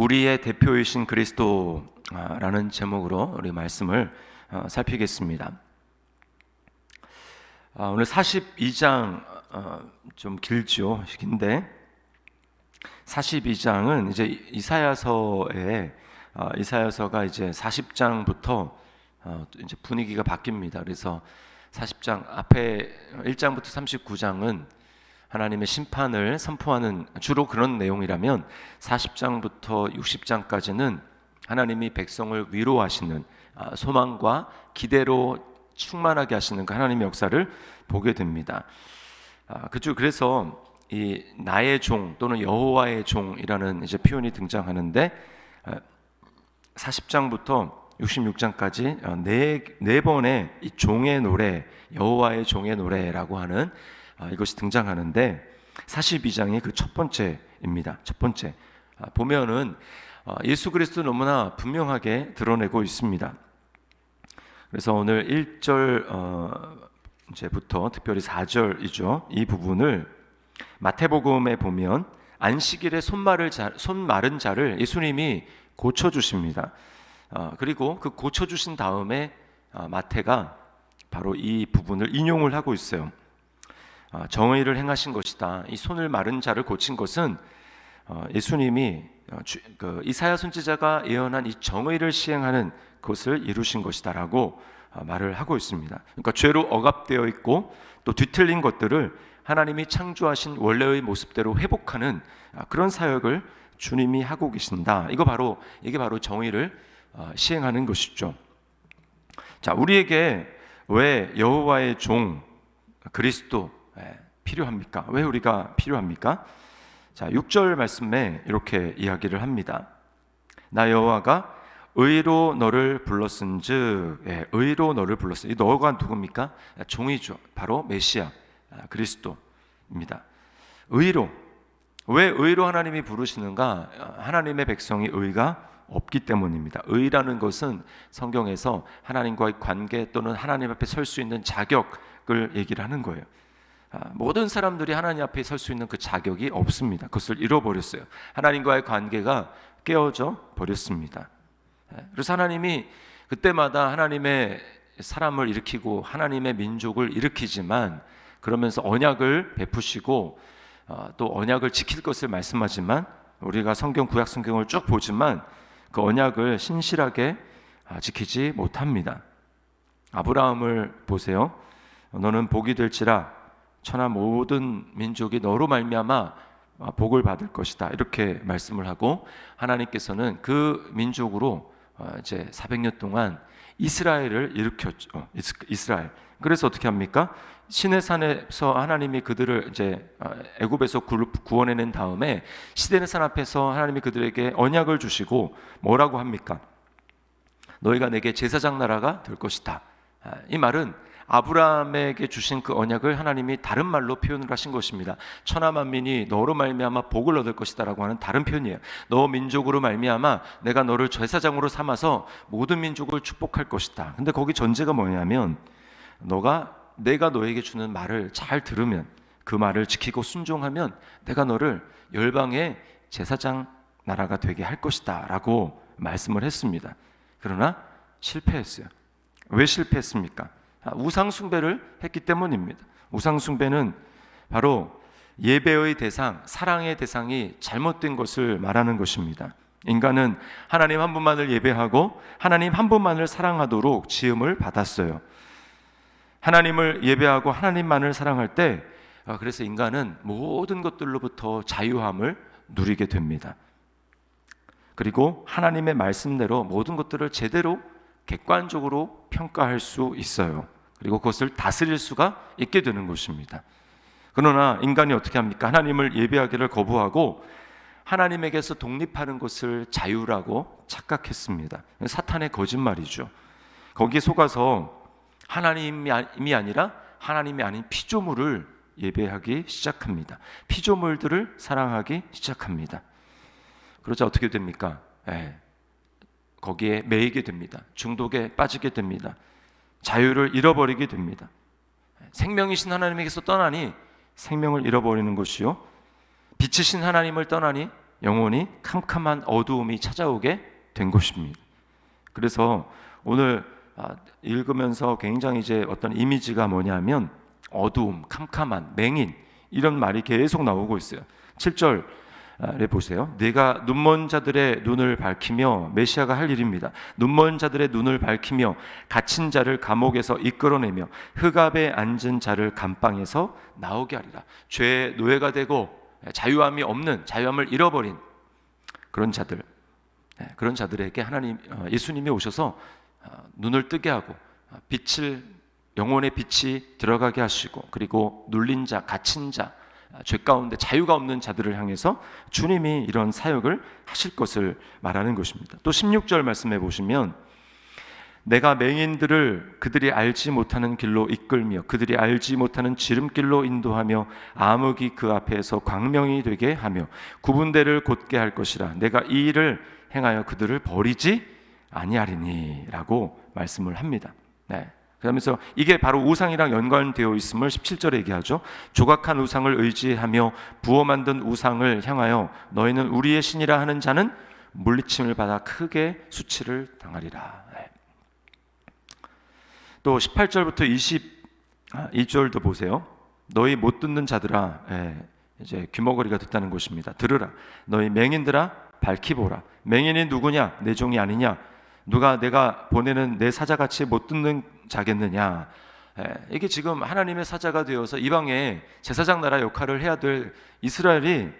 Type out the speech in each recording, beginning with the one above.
우리의 대표이신 그리스도라는 제목으로 우리 말씀을 살피겠습니다. 오늘 42장 좀 길죠. 긴데 42장은 이제 이사야서가 이제 40장부터 이제 분위기가 바뀝니다. 그래서 40장 앞에 1장부터 39장은 하나님의 심판을 선포하는 주로 그런 내용이라면 40장부터 60장까지는 하나님이 백성을 위로하시는 소망과 기대로 충만하게 하시는 그 하나님의 역사를 보게 됩니다. 그래서 이 나의 종 또는 여호와의 종이라는 이제 표현이 등장하는데 40장부터 66장까지 네 번의 이 종의 노래, 여호와의 종의 노래라고 하는 이것이 등장하는데 42장이 그 첫 번째입니다. 첫 번째 보면은 예수 그리스도 너무나 분명하게 드러내고 있습니다. 그래서 오늘 1절 이제부터 특별히 4절이죠. 이 부분을 마태복음에 보면 안식일에 손 마른 자를 예수님이 고쳐주십니다. 그리고 그 고쳐주신 다음에 마태가 바로 이 부분을 인용을 하고 있어요. 정의를 행하신 것이다. 이 손을 마른 자를 고친 것은 예수님이 이사야 선지자가 예언한 이 정의를 시행하는 것을 이루신 것이다라고 말을 하고 있습니다. 그러니까 죄로 억압되어 있고 또 뒤틀린 것들을 하나님이 창조하신 원래의 모습대로 회복하는 그런 사역을 주님이 하고 계신다. 이게 바로 정의를 시행하는 것이죠. 자, 우리에게 왜 여호와의 종 그리스도 필요합니까? 왜 우리가 필요합니까? 자, 6절 말씀에 이렇게 이야기를 합니다. 나 여호와가 의로 너를 불렀은즉, 의로 너를 불렀어. 이 너가 누굽니까? 종이죠. 바로 메시아 그리스도입니다. 의로. 왜 의로 하나님이 부르시는가? 하나님의 백성이 의가 없기 때문입니다. 의라는 것은 성경에서 하나님과의 관계 또는 하나님 앞에 설 수 있는 자격을 얘기를 하는 거예요. 모든 사람들이 하나님 앞에 설 수 있는 그 자격이 없습니다. 그것을 잃어버렸어요. 하나님과의 관계가 깨어져 버렸습니다. 그래서 하나님이 그때마다 하나님의 사람을 일으키고 하나님의 민족을 일으키지만 그러면서 언약을 베푸시고 또 언약을 지킬 것을 말씀하지만 우리가 구약 성경을 쭉 보지만 그 언약을 신실하게 지키지 못합니다. 아브라함을 보세요. 너는 복이 될지라 천하 모든 민족이 너로 말미암아 복을 받을 것이다. 이렇게 말씀을 하고 하나님께서는 그 민족으로 이제 400년 동안 이스라엘을 일으켰죠. 이스라엘. 그래서 어떻게 합니까? 시내산에서 하나님이 그들을 이제 애굽에서 구원해낸 다음에 시내산 앞에서 하나님이 그들에게 언약을 주시고 뭐라고 합니까? 너희가 내게 제사장 나라가 될 것이다. 이 말은 아브라함에게 주신 그 언약을 하나님이 다른 말로 표현을 하신 것입니다. 천하 만민이 너로 말미암아 복을 얻을 것이다라고 하는 다른 표현이에요. 너 민족으로 말미암아 내가 너를 제사장으로 삼아서 모든 민족을 축복할 것이다. 근데 거기 전제가 뭐냐면 내가 너에게 주는 말을 잘 들으면 그 말을 지키고 순종하면 내가 너를 열방의 제사장 나라가 되게 할 것이다 라고 말씀을 했습니다. 그러나 실패했어요. 왜 실패했습니까? 우상 숭배를 했기 때문입니다. 우상 숭배는 바로 예배의 대상, 사랑의 대상이 잘못된 것을 말하는 것입니다. 인간은 하나님 한 분만을 예배하고 하나님 한 분만을 사랑하도록 지음을 받았어요. 하나님을 예배하고 하나님만을 사랑할 때 그래서 인간은 모든 것들로부터 자유함을 누리게 됩니다. 그리고 하나님의 말씀대로 모든 것들을 제대로 객관적으로 평가할 수 있어요. 그리고 그것을 다스릴 수가 있게 되는 것입니다. 그러나 인간이 어떻게 합니까? 하나님을 예배하기를 거부하고 하나님에게서 독립하는 것을 자유라고 착각했습니다. 사탄의 거짓말이죠. 거기에 속아서 하나님이 아니라 하나님이 아닌 피조물을 예배하기 시작합니다. 피조물들을 사랑하기 시작합니다. 그러자 어떻게 됩니까? 거기에 매이게 됩니다. 중독에 빠지게 됩니다. 자유를 잃어버리게 됩니다. 생명이신 하나님에게서 떠나니 생명을 잃어버리는 것이요, 빛이신 하나님을 떠나니 영혼이 캄캄한 어두움이 찾아오게 된 것입니다. 그래서 오늘 읽으면서 굉장히 이제 어떤 이미지가 뭐냐면 어두움, 캄캄한, 맹인 이런 말이 계속 나오고 있어요. 7절에 보세요. 네가 눈먼 자들의 눈을 밝히며, 메시아가 할 일입니다. 눈먼 자들의 눈을 밝히며 갇힌 자를 감옥에서 이끌어내며 흑암에 앉은 자를 감방에서 나오게 하리라. 죄의 노예가 되고 자유함이 없는, 자유함을 잃어버린 그런 자들, 그런 자들에게 예수님이 오셔서 눈을 뜨게 하고 영혼의 빛이 들어가게 하시고, 그리고 눌린 자, 갇힌 자, 죄 가운데 자유가 없는 자들을 향해서 주님이 이런 사역을 하실 것을 말하는 것입니다. 또 16절 말씀해 보시면 내가 맹인들을 그들이 알지 못하는 길로 이끌며 그들이 알지 못하는 지름길로 인도하며 암흑이 그 앞에서 광명이 되게 하며 구분대를 곧게 할 것이라. 내가 이 일을 행하여 그들을 버리지 아니하리니 라고 말씀을 합니다. 그러면서 이게 바로 우상이랑 연관되어 있음을 17절에 얘기하죠. 조각한 우상을 의지하며 부어 만든 우상을 향하여 너희는 우리의 신이라 하는 자는 물리침을 받아 크게 수치를 당하리라. 또 18절부터 22절도 보세요. 너희 못 듣는 자들아, 이제 귀머거리가 됐다는 것입니다. 들으라. 너희 맹인들아, 밝히 보라. 맹인이 누구냐? 내 종이 아니냐? 누가 내가 보내는 내 사자같이 못 듣는 자겠느냐? 이게 지금 하나님의 사자가 되어서 이방에 제사장 나라 역할을 해야 될 이스라엘이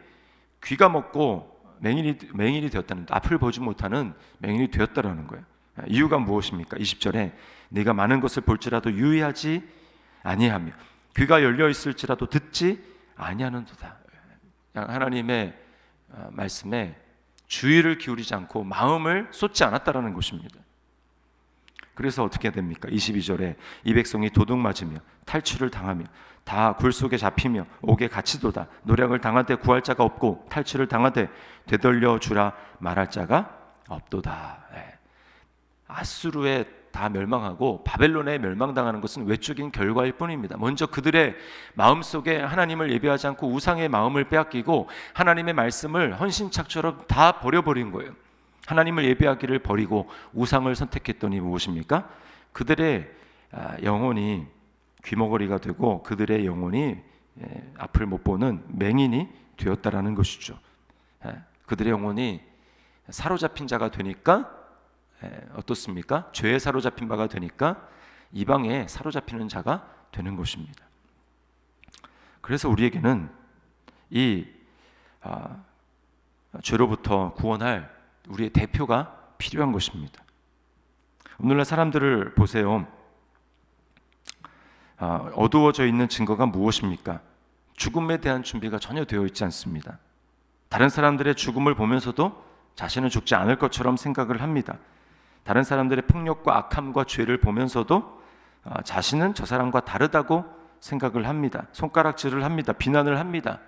귀가 먹고 맹인이 되었다는, 앞을 보지 못하는 맹인이 되었다라는 거예요. 이유가 무엇입니까? 20절에 네가 많은 것을 볼지라도 유의하지 아니하며 귀가 열려 있을지라도 듣지 아니하는도다. 하나님의 말씀에 주의를 기울이지 않고 마음을 쏟지 않았다라는 것입니다. 그래서 어떻게 됩니까? 22절에 이 백성이 도둑 맞으며 탈출을 당하며 다 굴 속에 잡히며 옥에 갇히도다. 노력을 당하되 구할 자가 없고 탈출을 당하되 되돌려 주라 말할 자가 없도다. 아수르에 다 멸망하고 바벨론에 멸망당하는 것은 외적인 결과일 뿐입니다. 먼저 그들의 마음속에 하나님을 예배하지 않고 우상의 마음을 빼앗기고 하나님의 말씀을 헌신착처럼 다 버려버린 거예요. 하나님을 예배하기를 버리고 우상을 선택했더니 무엇입니까? 그들의 영혼이 귀머거리가 되고 그들의 영혼이 앞을 못 보는 맹인이 되었다라는 것이죠. 그들의 영혼이 사로잡힌 자가 되니까 어떻습니까? 죄에 사로잡힌 바가 되니까 이방에 사로잡히는 자가 되는 것입니다. 그래서 우리에게는 이 죄로부터 구원할 우리의 대표가 필요한 것입니다. 오늘날 사람들을 보세요. 어두워져 있는 증거가 무엇입니까? 죽음에 대한 준비가 전혀 되어 있지 않습니다. 다른 사람들의 죽음을 보면서도 자신은 죽지 않을 것처럼 생각을 합니다. 다른 사람들의 폭력과 악함과 죄를 보면서도 자신은 저 사람과 다르다고 생각을 합니다. 손가락질을 합니다. 비난을 합니다.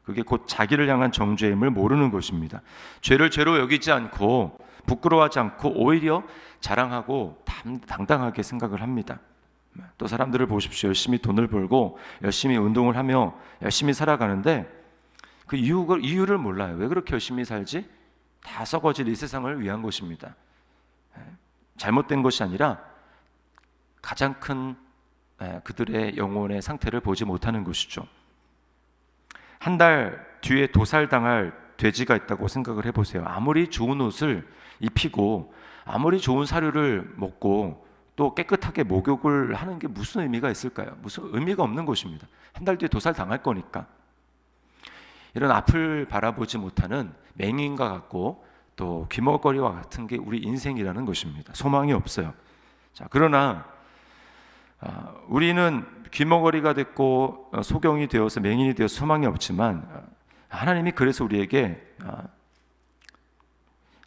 그게 곧 자기를 향한 정죄임을 모르는 것입니다. 죄를 죄로 여기지 않고 부끄러워하지 않고 오히려 자랑하고 당당하게 생각을 합니다. 또 사람들을 보십시오. 열심히 돈을 벌고 열심히 운동을 하며 열심히 살아가는데 그 이유를 몰라요. 왜 그렇게 열심히 살지? 다 썩어질 이 세상을 위한 것입니다. 잘못된 것이 아니라 가장 큰 그들의 영혼의 상태를 보지 못하는 것이죠. 한 달 뒤에 도살당할 돼지가 있다고 생각을 해보세요. 아무리 좋은 옷을 입히고 아무리 좋은 사료를 먹고 또 깨끗하게 목욕을 하는 게 무슨 의미가 있을까요? 무슨 의미가 없는 것입니다. 한 달 뒤에 도살당할 거니까. 이런 앞을 바라보지 못하는 맹인과 같고 또 귀머거리와 같은 게 우리 인생이라는 것입니다. 소망이 없어요. 자, 그러나 우리는 귀머거리가 됐고 소경이 되어서 맹인이 되어서 소망이 없지만 하나님이 그래서 우리에게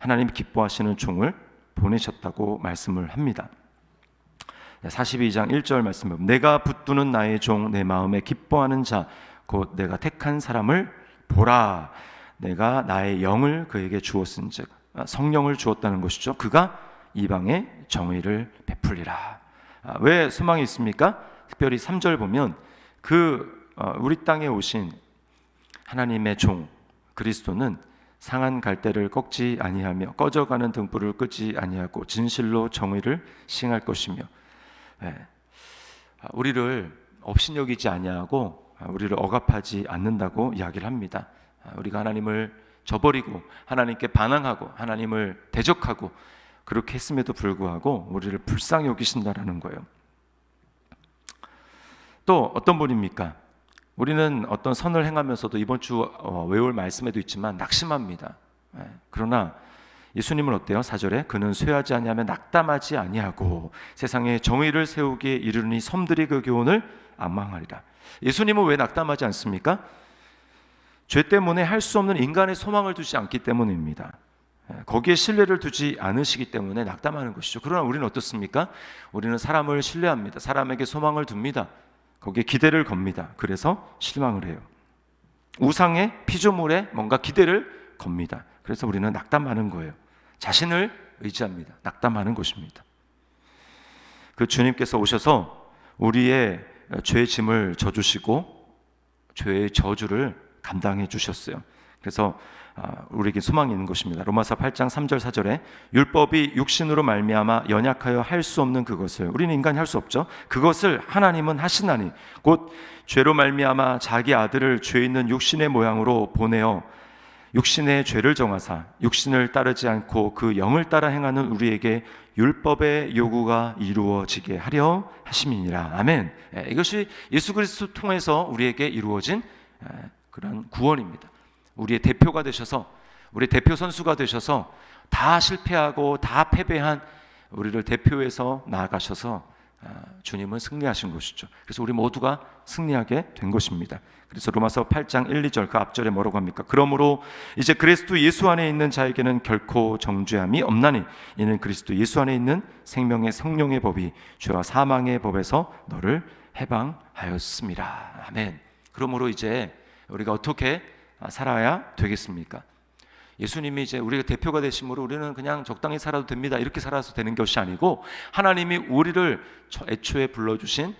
하나님이 기뻐하시는 종을 보내셨다고 말씀을 합니다. 42장 1절 말씀 보면 내가 붙드는 나의 종 내 마음에 기뻐하는 자 곧 내가 택한 사람을 보라. 내가 나의 영을 그에게 주었은즉 성령을 주었다는 것이죠. 그가 이방에 정의를 베풀리라. 왜 소망이 있습니까? 특별히 3절 보면 우리 땅에 오신 하나님의 종 그리스도는 상한 갈대를 꺾지 아니하며 꺼져가는 등불을 끄지 아니하고 진실로 정의를 시행할 것이며. 우리를 업신여기지 아니하고 우리를 억압하지 않는다고 이야기를 합니다. 우리가 하나님을 저버리고 하나님께 반항하고 하나님을 대적하고 그렇게 했음에도 불구하고 우리를 불쌍히 여기신다라는 거예요. 또 어떤 분입니까? 우리는 어떤 선을 행하면서도 이번 주 외울 말씀에도 있지만 낙심합니다. 그러나 예수님은 어때요? 4절에 그는 쇠하지 아니하며 낙담하지 아니하고 세상에 정의를 세우기에 이르니 섬들이 그 교훈을 앙망하리라. 예수님은 왜 낙담하지 않습니까? 죄 때문에 할 수 없는 인간의 소망을 두지 않기 때문입니다. 거기에 신뢰를 두지 않으시기 때문에 낙담하는 것이죠. 그러나 우리는 어떻습니까? 우리는 사람을 신뢰합니다. 사람에게 소망을 둡니다. 거기에 기대를 겁니다. 그래서 실망을 해요. 우상의 피조물에 뭔가 기대를 겁니다. 그래서 우리는 낙담하는 거예요. 자신을 의지합니다. 낙담하는 것입니다. 그 주님께서 오셔서 우리의 죄의 짐을 져주시고 죄의 저주를 감당해 주셨어요. 그래서 우리에게 소망이 있는 것입니다. 로마서 8장 3절 4절에 율법이 육신으로 말미암아 연약하여 할 수 없는 그것을, 우리는 인간이 할 수 없죠. 그것을 하나님은 하시나니 곧 죄로 말미암아 자기 아들을 죄 있는 육신의 모양으로 보내어 육신의 죄를 정하사 육신을 따르지 않고 그 영을 따라 행하는 우리에게 율법의 요구가 이루어지게 하려 하심이니라. 아멘. 이것이 예수 그리스도 통해서 우리에게 이루어진 그런 구원입니다. 우리의 대표가 되셔서, 우리 대표 선수가 되셔서 다 실패하고 다 패배한 우리를 대표해서 나아가셔서 주님은 승리하신 것이죠. 그래서 우리 모두가 승리하게 된 것입니다. 그래서 로마서 8장 1, 2절 그 앞절에 뭐라고 합니까? 그러므로 이제 그리스도 예수 안에 있는 자에게는 결코 정죄함이 없나니 이는 그리스도 예수 안에 있는 생명의 성령의 법이 죄와 사망의 법에서 너를 해방하였습니다. 아멘. 그러므로 이제 우리가 어떻게 살아야 되겠습니까? 예수님이 이제 우리가 대표가 되심으로 우리는 그냥 적당히 살아도 됩니다. 이렇게 살아서 되는 것이 아니고 하나님이 우리를 애초에 불러주신,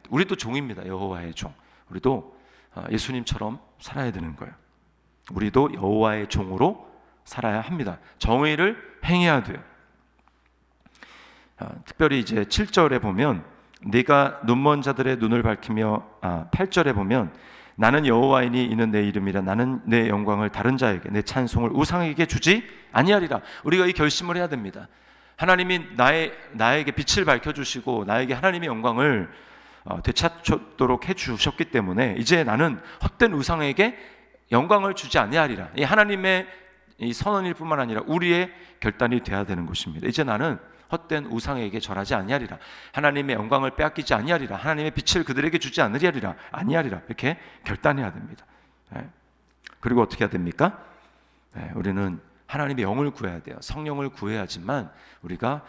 우리도 종입니다. 여호와의 종. 우리도 예수님처럼 살아야 되는 거예요. 우리도 여호와의 종으로 살아야 합니다. 정의를 행해야 돼요. 특별히 이제 7절에 보면 네가 눈먼 자들의 눈을 밝히며 8절에 보면 나는 여호와이니 이는 내 이름이라 나는 내 영광을 다른 자에게 내 찬송을 우상에게 주지 아니하리라. 우리가 이 결심을 해야 됩니다. 하나님이 나에게 빛을 밝혀주시고 나에게 하나님의 영광을 되찾도록 해주셨기 때문에 이제 나는 헛된 우상에게 영광을 주지 아니하리라. 이 하나님의 이 선언일 뿐만 아니라 우리의 결단이 돼야 되는 것입니다. 이제 나는 헛된 우상에게 절하지 아니하리라. 하나님의 영광을 빼앗기지 아니하리라. 하나님의 빛을 그들에게 주지 아니하리라. 이렇게 결단해야 됩니다. 그리고 어떻게 해야 됩니까? 우리는 하나님의 영을 구해야 돼요. 성령을 구해야지만 우리가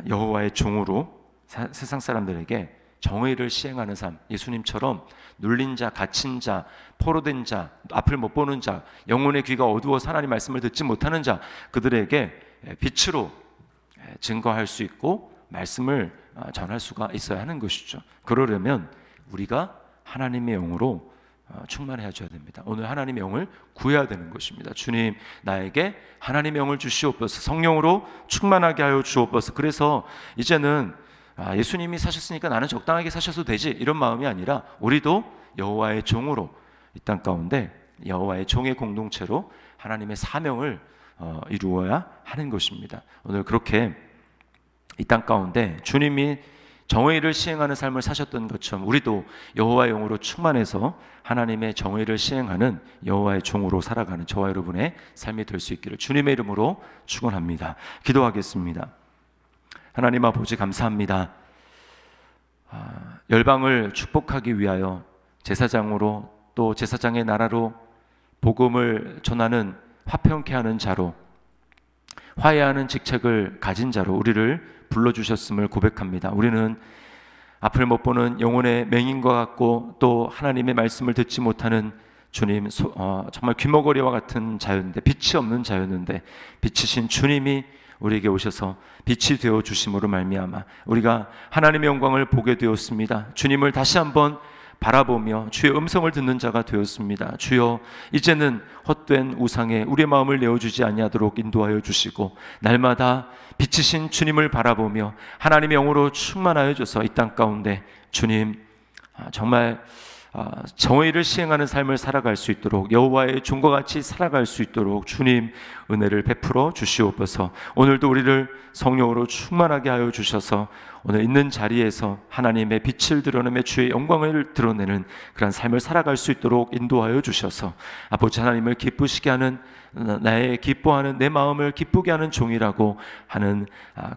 여호와의 종으로 세상 사람들에게 정의를 시행하는 삶, 예수님처럼 눌린 자, 갇힌 자, 포로된 자, 앞을 못 보는 자, 영혼의 귀가 어두워서 하나님 말씀을 듣지 못하는 자, 그들에게 빛으로 증거할 수 있고 말씀을 전할 수가 있어야 하는 것이죠. 그러려면 우리가 하나님의 영으로 충만해야 됩니다. 오늘 하나님의 영을 구해야 되는 것입니다. 주님, 나에게 하나님의 영을 주시옵소서. 성령으로 충만하게 하여 주옵소서. 그래서 이제는 예수님이 사셨으니까 나는 적당하게 사셔도 되지, 이런 마음이 아니라 우리도 여호와의 종으로 이 땅 가운데 여호와의 종의 공동체로 하나님의 사명을 이루어야 하는 것입니다. 오늘 그렇게 이 땅 가운데 주님이 정의를 시행하는 삶을 사셨던 것처럼 우리도 여호와의 영으로 충만해서 하나님의 정의를 시행하는 여호와의 종으로 살아가는 저와 여러분의 삶이 될 수 있기를 주님의 이름으로 축원합니다. 기도하겠습니다. 하나님 아버지 감사합니다. 열방을 축복하기 위하여 제사장으로 또 제사장의 나라로 복음을 전하는 화평케 하는 자로 화해하는 직책을 가진 자로 우리를 불러주셨음을 고백합니다. 우리는 앞을 못 보는 영혼의 맹인과 같고 또 하나님의 말씀을 듣지 못하는 주님 정말 귀머거리와 같은 자였는데 빛이 없는 자였는데 빛이신 주님이 우리에게 오셔서 빛이 되어 주심으로 말미암아 우리가 하나님의 영광을 보게 되었습니다. 주님을 다시 한번 바라보며 주의 음성을 듣는 자가 되었습니다. 주여, 이제는 헛된 우상에 우리의 마음을 내어주지 아니하도록 인도하여 주시고, 날마다 빛이신 주님을 바라보며 하나님의 영으로 충만하여 줘서 이 땅 가운데 주님 정말 정의를 시행하는 삶을 살아갈 수 있도록, 여호와의 종과 같이 살아갈 수 있도록 주님 은혜를 베풀어 주시옵소서. 오늘도 우리를 성령으로 충만하게 하여 주셔서 오늘 있는 자리에서 하나님의 빛을 드러내며 주의 영광을 드러내는 그런 삶을 살아갈 수 있도록 인도하여 주셔서 아버지 하나님을 기쁘시게 하는, 나의 기뻐하는, 내 마음을 기쁘게 하는 종이라고 하는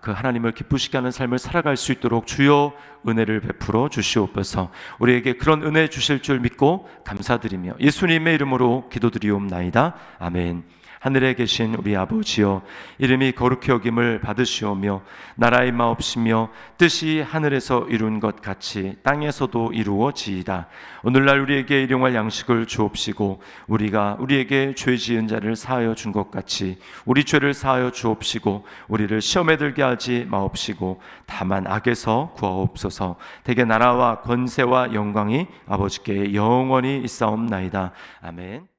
그 하나님을 기쁘시게 하는 삶을 살아갈 수 있도록 주여 은혜를 베풀어 주시옵소서. 우리에게 그런 은혜 주실 줄 믿고 감사드리며 예수님의 이름으로 기도드리옵나이다. 아멘. 하늘에 계신 우리 아버지여, 이름이 거룩히 여김을 받으시오며 나라의 마옵시며 뜻이 하늘에서 이룬 것 같이 땅에서도 이루어지이다. 오늘날 우리에게 일용할 양식을 주옵시고 우리가 우리에게 죄 지은 자를 사하여 준 것 같이 우리 죄를 사하여 주옵시고 우리를 시험에 들게 하지 마옵시고 다만 악에서 구하옵소서. 대개 나라와 권세와 영광이 아버지께 영원히 있사옵나이다. 아멘.